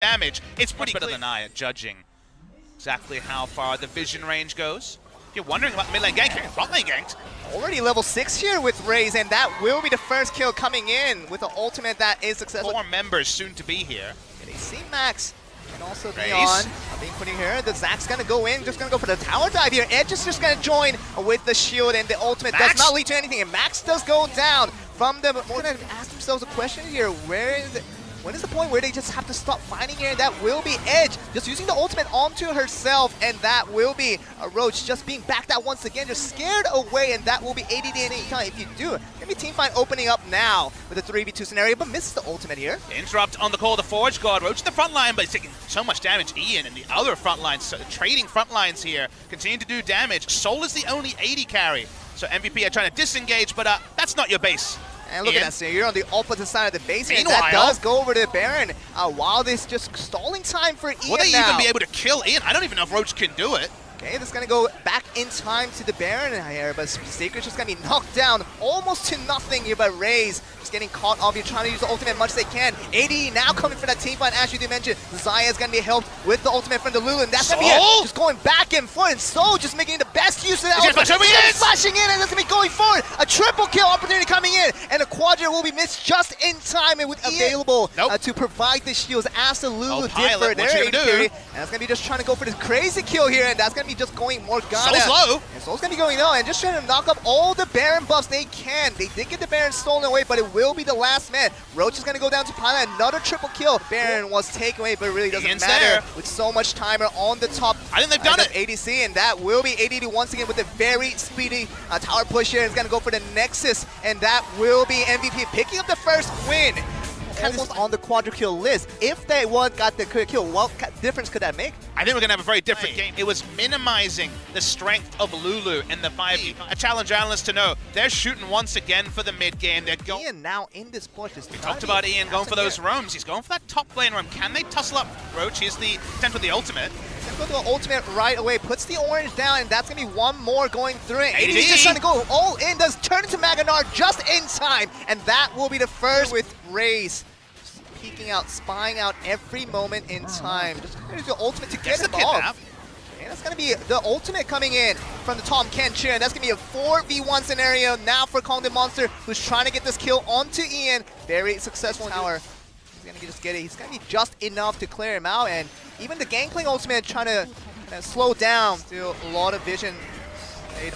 damage. It's pretty better than I at judging exactly how far the vision range goes. If you're wondering about mid lane gank, front lane ganked. Already level 6 here with Raze, and that will be the first kill coming in with the ultimate that is successful. 4 members soon to be here. They see Max and also Raze Neon being put in here. The Zack's gonna go in, just gonna go for the tower dive here. Edge is just gonna join with the shield, and the ultimate does not lead to anything. And Max does go down from the. We're gonna ask themselves a question here: when is the point where they just have to stop fighting here? And that will be Edge just using the ultimate onto herself, and that will be a Roach just being backed out once again, just scared away, and that will be ADD any time. If you do, gonna be teamfight opening up now with a 3v2 scenario, but misses the ultimate here. Interrupt on the call of the Forge God. Roach in the front line, but he's taking so much damage. Ian and the other front lines, so trading front lines here, continue to do damage. Soul is the only AD carry, so MVP are trying to disengage, but that's not your base. And look at that, so you're on the opposite side of the base, and Meanwhile, that does go over to Baron. While this just stalling time for Ian. Will they now even be able to kill Ian? I don't even know if Roach can do it. Okay, this is going to go back in time to the Baron here, but Sacred's just going to be knocked down almost to nothing here by Raze. Just getting caught off here, trying to use the ultimate as much as they can. AD now coming for that team fight, as you did mention. Zaya is going to be helped with the ultimate from the Lulu, and that's going to be it. Just going back and forth, and Soul just making the best use of that ultimate. Flashing in, and that's going to be going forward. A triple kill opportunity coming in, and a quadra will be missed just in time, and with available to provide the shields as the Lulu did for their AD carry. And that's going to be just trying to go for this crazy kill here, and that's going to be just going more Soul's low. And Soul's going to be going low and just trying to knock up all the Baron buffs they can. They did get the Baron stolen away, but it will be the last man. Roach is going to go down to Pilot. Another triple kill. Baron was taken away, but it really doesn't matter with so much timer on the top. I think they've done it. ADC, and that will be ADD once again with a very speedy tower push here. It's going to go for the Nexus, and that will be MVP picking up the first win. Almost on the quadra kill list. If they got the kill, what difference could that make? I think we're going to have a very different game. It was minimizing the strength of Lulu in the 5v. I challenge analysts to know they're shooting once again for the mid game. They're going. Ian now in this push. We talked about Ian going for those roams. He's going for that top lane roam. Can they tussle up Roach? Here's the attempt with the ultimate. Go to the ultimate right away, puts the orange down, and that's going to be one more going through it. AD's just trying to go all in, does turn into Maganar just in time, and that will be the first with Raze. Peeking out, spying out every moment in time. Just going to do the ultimate to get him off. And that's going to be the ultimate coming in from the Tom Kencher, and that's going to be a 4v1 scenario now for Kongdon Monster, who's trying to get this kill onto Ian. Very successful tower. He's going to just get it. He's going to be just enough to clear him out, and even the Gangplank ultimate trying to slow down. Still a lot of vision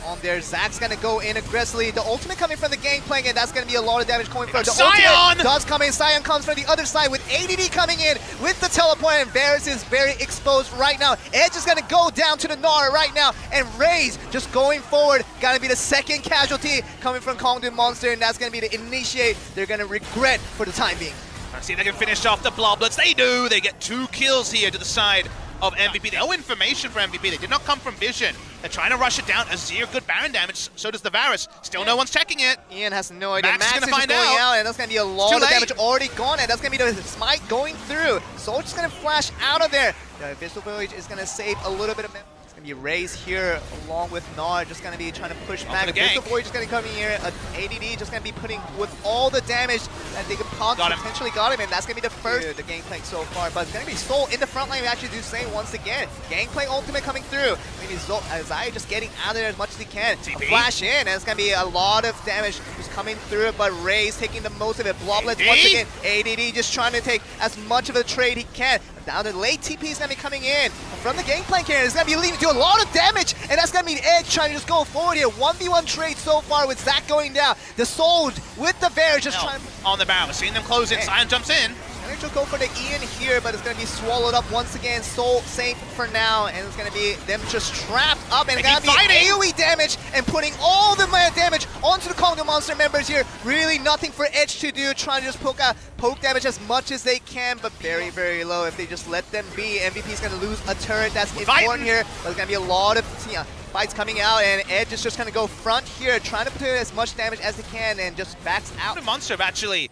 on there. Zack's gonna go in aggressively. The ultimate coming from the Gangplank, and that's gonna be a lot of damage going for the ultimate. Does come in. Sion comes from the other side with ADD coming in with the teleport, and Varus is very exposed right now. Edge is gonna go down to the Nara right now, and Raze just going forward. Gotta be the second casualty coming from Kongdon Monster, and that's gonna be the initiate they're gonna regret for the time being. Let's see if they can finish off the Bloblets. They do. They get 2 kills here to the side of MVP. No information for MVP. They did not come from Vision. They're trying to rush it down. Azir, good Baron damage. So does the Varus. Still no one's checking it. Ian has no idea. Max is just going out, and that's going to be a lot of damage already gone, and that's going to be the smite going through. Soldier's going to flash out of there. The Visual Village is going to save a little bit of damage. It's going to be Raze here along with Nar, just going to be trying to push back. Visual Void is going to come in here. ADD just going to be putting with all the damage that they could potentially got him, and that's going to be the first the Gangplank so far. But it's going to be Soul in the front line. We actually do say once again, Gangplank ultimate coming through. Maybe Zaya just getting out of there as much as he can. Flash in, and it's going to be a lot of damage just coming through it, but Raze taking the most of it. Bloblets once again. ADD just trying to take as much of a trade he can. Down the late TP is going to be coming in from the Gangplank here. It's going to be leading to a lot of damage, and that's going to be Edge trying to just go forward here. 1v1 trade so far with Zack going down. The Soul with the Varus just trying on the barrel. We're seeing them close in. Sion jumps in. They're going to go for the Ian here, but it's going to be swallowed up once again. Soul safe for now, and it's going to be them just trapped up, and it's going to be AoE damage and putting all the damage onto the Kongdon Monster members here. Really nothing for Edge to do, trying to just poke damage as much as they can, but very, very low. If they just let them be, MVP is going to lose a turret. That's important here, but there's going to be a lot of fights coming out, and Edge is just going to go front here, trying to put as much damage as they can, and just backs out. The Monster have actually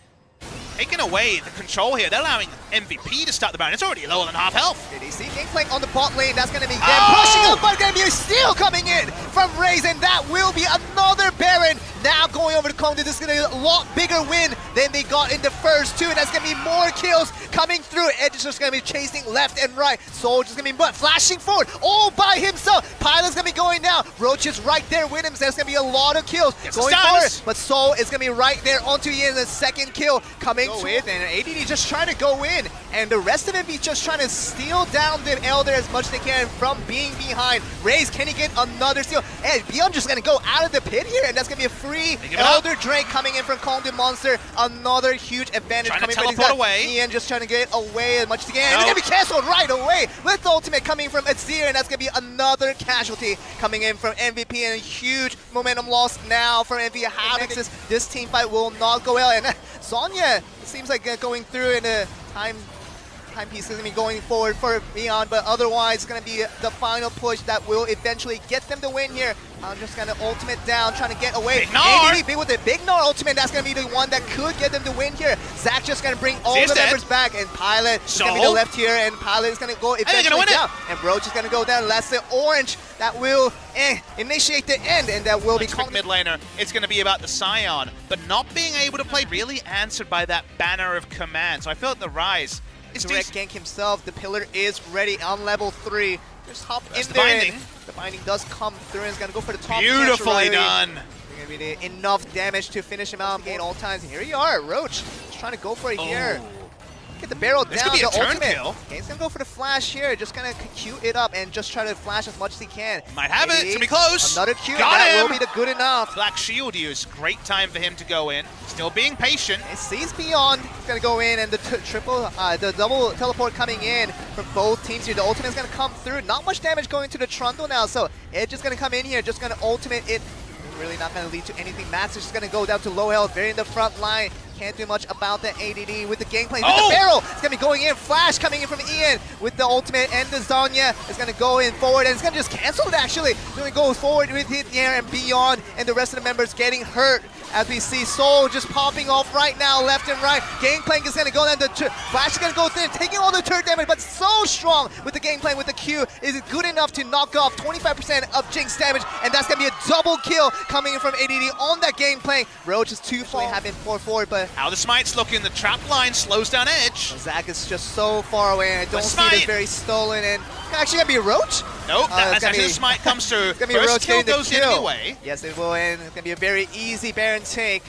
taking away the control here. They're allowing MVP to start the Baron. It's already lower than half health. Did he see Gangplank on the bot lane? That's going to be them pushing up, but going to be a steal coming in from Raze, and that will be another Baron Now going over to Kongdu, this is going to be a lot bigger win than they got in the first two. And that's going to be more kills coming through. Edge is just going to be chasing left and right. Soul just going to be flashing forward all by himself. Pilot's going to be going down. Roach is right there with him. So there's going to be a lot of kills going forward. But Soul is going to be right there onto Ian. The second kill coming with. And ADD just trying to go in. And the rest of MP just trying to steal down the Elder as much as they can from being behind. Raze, can he get another steal? And Beyond just going to go out of the pit here. And that's going to be a free Elder Drake coming in from Kongdu Monster. Another huge advantage coming from Ian just trying to get away as much as he can. And it's going to be canceled right away with the ultimate coming from Azir. And that's going to be another casualty coming in from MVP. And a huge momentum loss now from MVP. How this team fight will not go well. And Zhonya, it seems like going through in a timepiece is going to be going forward for Beyond, but otherwise it's going to be the final push that will eventually get them the win here. I'm just going to ultimate down, trying to get away. ADD big with the big Gnar ultimate, that's going to be the one that could get them the win here. Zach just going to bring all the members back, and Pilot is going to be the left here, and Pilot is going to go eventually down. And Roach is going to go down. That's the orange that will initiate the end, and that will be mid laner. It's going to be about the Scion, but not being able to play really answered by that banner of command. So I feel like the Rise is direct gank himself. The pillar is ready on level 3. Just hop in there. The binding does come through, and it's gonna go for the top. Beautifully done. Gonna be enough damage to finish him out at all times. And here you are, Roach, just trying to go for it here. Get the barrel down, the ultimate. Okay, he's gonna go for the flash here, just gonna queue it up and just try to flash as much as he can. Might have it, it's gonna be close. Another Q, that will be the good enough. Black Shield use, great time for him to go in. Still being patient. It sees Beyond, he's gonna go in, and the double teleport coming in from both teams here. The ultimate is gonna come through, not much damage going to the Trundle now, so Edge is gonna come in here, just gonna ultimate it. Really not gonna lead to anything. Max is just gonna go down to low health, very in the front line. Can't do much about the ADD with the gameplay. With the barrel, it's gonna be going in. Flash coming in from Ian with the ultimate, and the Zhonya is gonna go in forward, and it's gonna just cancel it actually. It's gonna go forward with it there, and Beyond and the rest of the members getting hurt. As we see Soul just popping off right now, left and right. Gangplank is gonna go down. The Flash is gonna go thin, taking all the turret damage, but so strong with the Gangplank with the Q. Is it good enough to knock off 25% of Jinx damage? And that's gonna be a double kill coming in from ADD on that Gangplank. Roach is too far, having 4-4, but how the smite's looking, the trap line slows down Edge. Zach is just so far away, and I don't see this very stolen, and actually gonna be a Roach? Nope, that's actually the smite comes through. It's gonna be Roach getting the kill. Anyway. Yes, it will, and it's gonna be a very easy Baron take.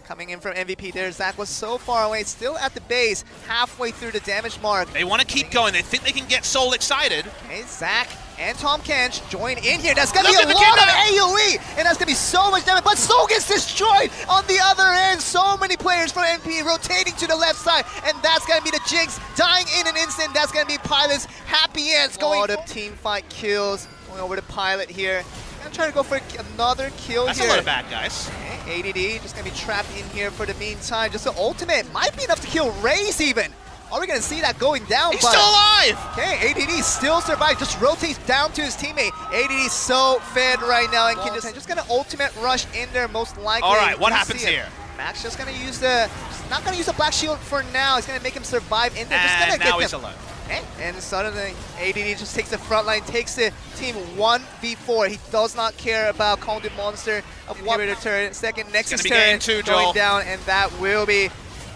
Coming in from MVP there, Zach was so far away, still at the base, halfway through the damage mark. They want to keep going, they think they can get Soul excited. Okay, Zach and Tom Kench join in here. That's gonna be a lot of AoE, and that's gonna be so much damage, but Soul gets destroyed on the other end. So many players from MP rotating to the left side, and that's gonna be the Jinx dying in an instant. That's gonna be Pilot's happy ends. Going up team fight kills, going over to Pilot here. I'm trying to go for another kill That's here. That's a lot of bad guys. Okay, ADD just gonna be trapped in here for the meantime. Just the ultimate might be enough to kill Raze even. Are we gonna see that going down? He's still alive! Okay, ADD still survives, just rotates down to his teammate. ADD so fed right now, and can just gonna ultimate rush in there most likely. Alright, what happens here? Max just gonna use not gonna use the Black Shield for now. He's gonna make him survive in there. Just and gonna now get he's them. alone. Okay. And suddenly ADD just takes the front line, takes the team 1v4. He does not care about Kongdu Monster of one turret. Second Nexus turret going down, and that will be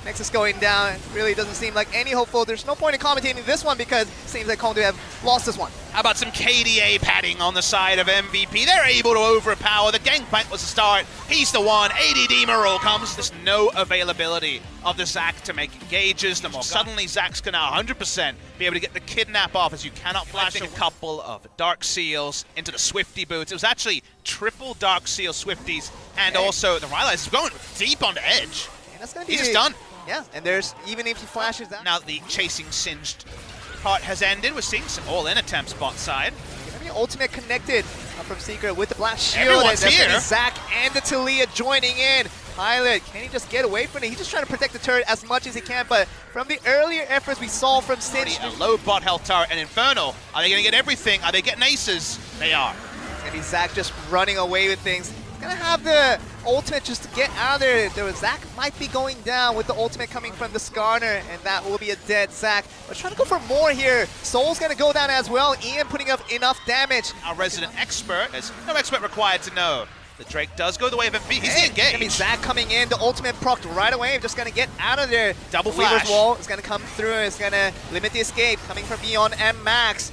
Nexus going down. It really doesn't seem like any hopeful. There's no point in commentating this one because it seems like Kongdu have lost this one. How about some KDA padding on the side of MVP? They're able to overpower. The Gangplank was the start. He's the one. ADD Marul comes. There's no availability of the Zac to make engages. The more suddenly Zac's can now 100% be able to get the kidnap off, as you cannot flash a couple of Dark Seals into the Swifty boots. It was actually triple Dark Seal Swifties, and also the Rylai's is going deep onto Edge. That's gonna be He's just done. Yeah, and there's, even if he flashes that. Now the chasing singed part has ended. We're seeing some all-in attempts bot side. Maybe ultimate connected from Secret with the Black Shield. Everyone's here. Zach and the Talia joining in. Pilot, can he just get away from it? He's just trying to protect the turret as much as he can, but from the earlier efforts we saw from Cinch. A low bot health turret and Infernal. Are they going to get everything? Are they getting aces? They are. It's going to be Zach just running away with things. He's going to have the ultimate just to get out of there. Zach might be going down with the ultimate coming from the Skarner, and that will be a dead Zach. But trying to go for more here. Soul's going to go down as well. Ian putting up enough damage. Our resident expert, there's no expert required to know The Drake does go the way of MVP. He's It's gonna be engaged. Zach coming in, the ultimate proc right away. Just gonna get out of there. Double Weaver's flash. wall is gonna come through. It's gonna limit the escape coming from Beyond and Max.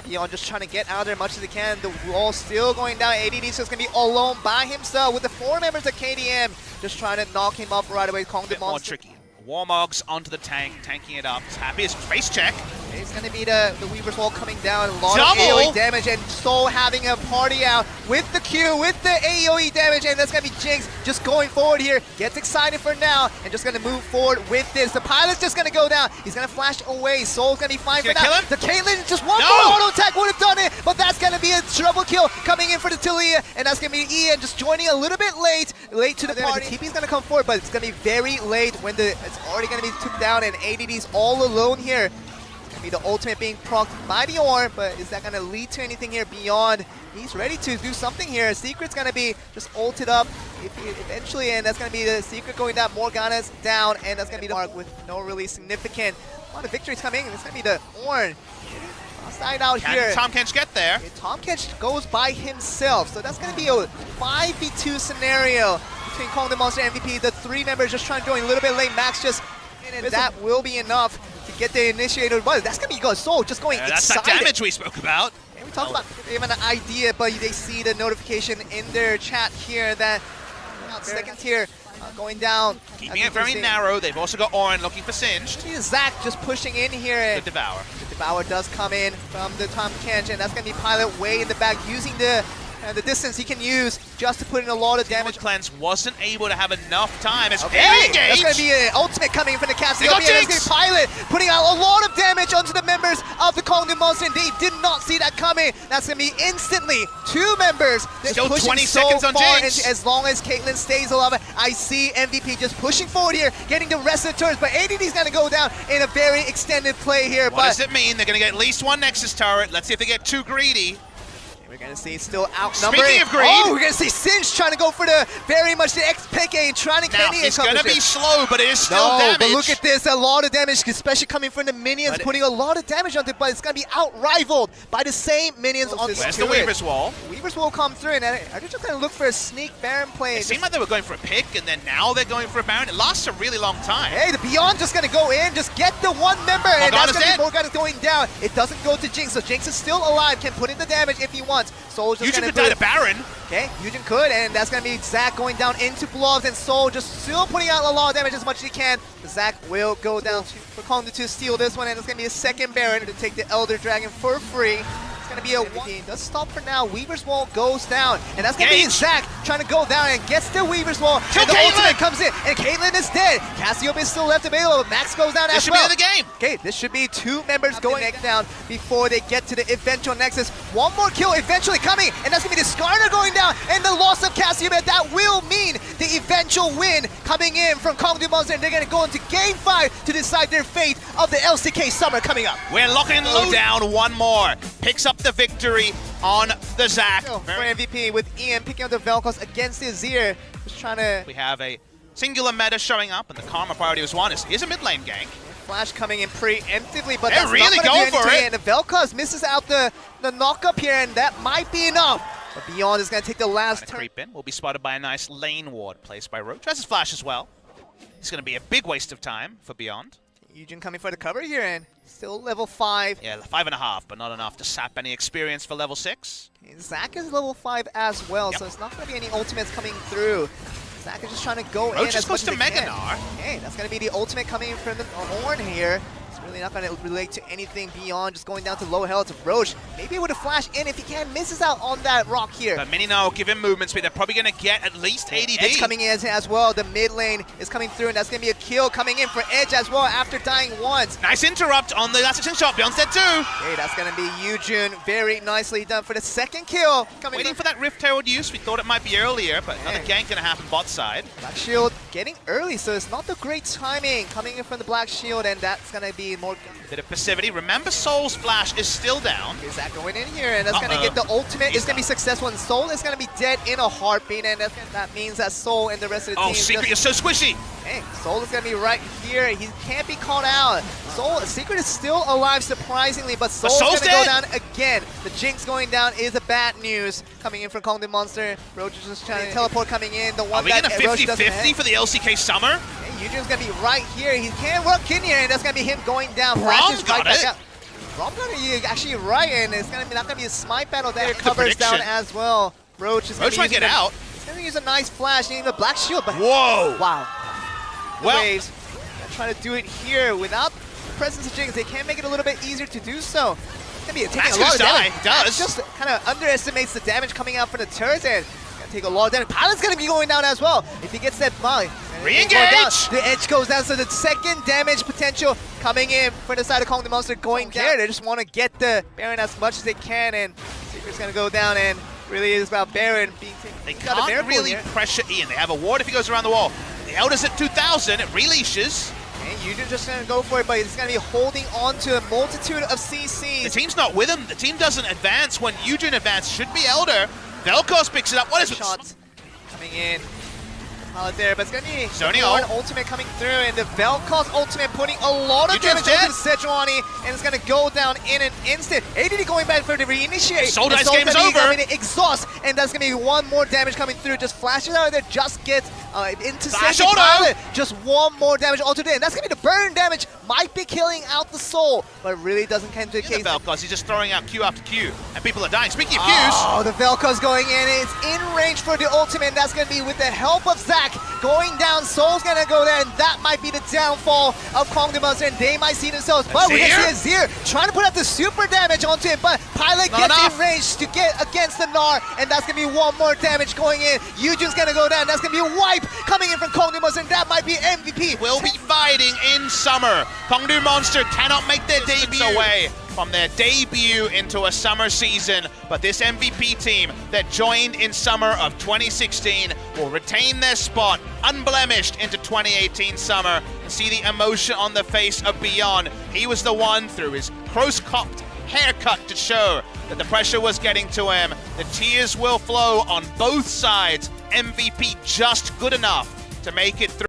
Beyond just trying to get out of there as much as he can. The wall still going down. ADD is gonna be alone by himself with the 4 members of KDM just trying to knock him up right away. Kong the More monster. tricky. Warmogs onto the tank, tanking it up. He's happy. His face check. It's going to be the Weaver's Wall coming down. A lot Double! of AoE damage, and Soul having a party out with the Q, with the AoE damage, and that's going to be Jinx just going forward here. Gets excited for now, and just going to move forward with this. The pilot's just going to go down. He's going to flash away. Soul's going to be fine for Gonna now. kill him? The Caitlyn, just one No! more auto attack would have done it, but that's going to be a trouble kill coming in for the Talia, and that's going to be Ian just joining a little bit late to the party. The TP's going to come forward, but it's going to be very late when it's already going to be took down, and ADD's all alone here. Be the ultimate being procced by the orb, but is that going to lead to anything here beyond? He's ready to do something here. Secret's going to be just ulted up eventually, and that's going to be the Secret going down. Morgana's down, and that's going to be the mark with no really significant amount of victories coming. It's going to be the Ornn. Side out here. Can Tom Kench get there? Okay, Tom Kench goes by himself, so that's going to be a 5v2 scenario between Kong the Monster and MVP. The 3 members just trying to join a little bit late. Max just, and that will be enough to get the initiator. But that's going to be good. Soul just going That's excited. that damage we spoke about. And we talked about they have an idea, but they see the notification in their chat here that second tier going down. Keeping it very narrow. They've also got Ornn looking for Singed. Zach just pushing in here. The Devour. The Devour does come in from the Tom Kench, and that's going to be Pilot way in the back using the distance he can use just to put in a lot of damage. Cleanse wasn't able to have enough time. It's Okay, very that's engaged. going to be an ultimate coming from the Cassiopeia. They got That's Jinx! going to be Pilot putting out a lot of damage onto the members of the Kong the Monster, and they did not see that coming. That's going to be instantly 2 members. Still pushing 20 so seconds on far Jinx. into, as long as Caitlyn stays alive. I see MVP just pushing forward here, getting the rest of the turrets, but ADD's going to go down in a very extended play here. What does it mean? They're going to get at least 1 Nexus turret. Let's see if they get too greedy. We're going to see still outnumbered. Speaking of greed. Oh, we're going to see Singe trying to go for the very much the X-Pick and trying to Now, Kenny it's going to be slow, but it is still damage. But look at this, a lot of damage, especially coming from the minions, putting a lot of damage onto it, but it's going to be out-rivaled by the same minions on this. Where's the Weaver's Wall? Weaver's Wall come through, and are they just going to look for a sneak Baron play? It seemed like they were going for a pick, and then now they're going for a Baron. It lasts a really long time. Hey, the Beyond just going to go in, just get the 1 member, and that's going to be dead. Morgana going down. It doesn't go to Jinx, so Jinx is still alive, can put in the damage if he wants. Soul's just Eugen going could die to Baron. Okay, Eugen could, and that's going to be Zach going down into gloves, and Soul just still putting out a lot of damage as much as he can. Zach will go down for Kong to steal this one, and it's going to be a second Baron to take the Elder Dragon for free. It's going to be a 1. Does stop for now. Weaver's Wall goes down, and that's going to be Zach trying to go down and gets the Weaver's Wall. Kill and the Caitlyn! ultimate comes in, and Caitlyn is dead. Cassiopeia is still left available, but Max goes down as well. This should be in the game. Okay, this should be 2 members going down before they get to the eventual Nexus. 1 more kill eventually coming, and that's going to be the Skarner going down, and the loss of Cassiopeia. That will mean the eventual win coming in from Kong the Monster, and they're going to go into Game 5 to decide their fate of the LCK Summer coming up. We're locking low down 1 more. Picks up the victory on the Zac. For MVP with Ian picking up the Vel'Koz against the Azir. Just trying to... We have a singular meta showing up, and the Karma priority was 1. Here's a mid lane gank. Flash coming in preemptively, but They're that's really not going going for to it. And the Vel'Koz misses out the knock-up here, and that might be enough. But Beyond is going to take the last turn. Creep in. Will be spotted by a nice lane ward placed by Roach. Has his flash as well. It's going to be a big waste of time for Beyond. Eugen coming for the cover here, and still level 5. Yeah, 5.5, but not enough to sap any experience for level 6. And Zach is level 5 as well, Yep. so it's not going to be any ultimates coming through. Zach is just trying to go in Roach is as much close as to he can. Meganar. Okay, that's going to be the ultimate coming in from the Ornn here. It's really not going to relate to anything beyond just going down to low health. Roach maybe able to flash in if he can. Misses out on that rock here. But Mininar will give him movement speed. They're probably going to get at least ADD. Edge coming in as well. The mid lane is coming through, and that's going to be a kill coming in for Edge as well after dying once. Nice interrupt on the last action shot. Beyond's dead too. Okay, that's going to be Eugen. Very nicely done for the second kill. Waiting for that Rift Herald use. We thought it might be earlier, but another gank going to happen bot side. Black Shield getting early, so it's not the great timing coming in from the Black Shield, and that's going to be need more. A bit of passivity. Remember, Soul's flash is still down. Is that going in here? And that's going to get the ultimate. It's going to be successful, and Soul is going to be dead in a heartbeat, and that means that Soul and the rest of the team. Oh, Secret, you're so squishy. Hey, Soul is going to be right here. He can't be caught out. Secret is still alive, surprisingly, but Soul's going to go down again. The Jinx going down is a bad news. Coming in from Kong the Monster. Roach is just trying to teleport coming in. The one Are we that getting a 50-50 for the LCK Summer? Eugen's gonna be right here. He can't work in here, and that's gonna be him going down. Braum got right it. back out. Braum got it actually right, and it's not gonna be a smite battle there. That's Covers down as well. Roach might get out. He's gonna use a nice flash, needing a black shield. But whoa! Wow. The Well, waves. Trying to do it here without the presence of Jinx. They can make it a little bit easier to do so. It's gonna be taking a lot of damage. He does. Just kind of underestimates the damage coming out from the turret, and gonna take a lot of damage. Pilot's gonna be going down as well if he gets that volley. Re-engage! The edge goes down, so the second damage potential coming in for the side of Kong the Monster going down. They just want to get the Baron as much as they can, and Secret's gonna go down, and really is about Baron being taken. They can't really pressure Ian. They have a ward if he goes around the wall. The Elder's at 2,000. It releashes. And Eugen's just gonna go for it, but he's gonna be holding on to a multitude of CCs. The team's not with him. The team doesn't advance when Eugen advances. Should be Elder. Vel'Koz picks it up. What is it? Shots coming in. Pilot there, but it's gonna be Zony an ultimate coming through, and the Vel'Koz ultimate putting a lot of damage onto Sejuani, and it's gonna go down in an instant. ADD going back for the reinitiate. Soul Dice game is over. Exhaust, and that's gonna be one more damage coming through. Just flashes out of there, just gets into Flash second auto. Pilot. Just one more damage onto there, and that's gonna be the burn damage. Might be killing out the Soul, but it really doesn't come to the case. Vel'Koz, he's just throwing out Q after Q, and people are dying. Speaking of Qs. Oh, the Vel'Koz going in. It's in range for the ultimate, and that's going to be with the help of Zac going down. Soul's going to go there, and that might be the downfall of Kong the Monster, and they might see themselves. But we can see Azir trying to put out the super damage onto him, but Pilot gets in range to get against the Gnar, and that's going to be one more damage going in. Eugen's going to go down. That's going to be a wipe coming in from Kong the Monster, and that might be MVP. Will be fighting in summer. Kongdu Monster cannot make their debut away from their debut into a summer season, but this MVP team that joined in summer of 2016 will retain their spot unblemished into 2018 summer, and see the emotion on the face of Beyond. He was the one through his close-cropped haircut to show that the pressure was getting to him. The tears will flow on both sides. MVP just good enough to make it through.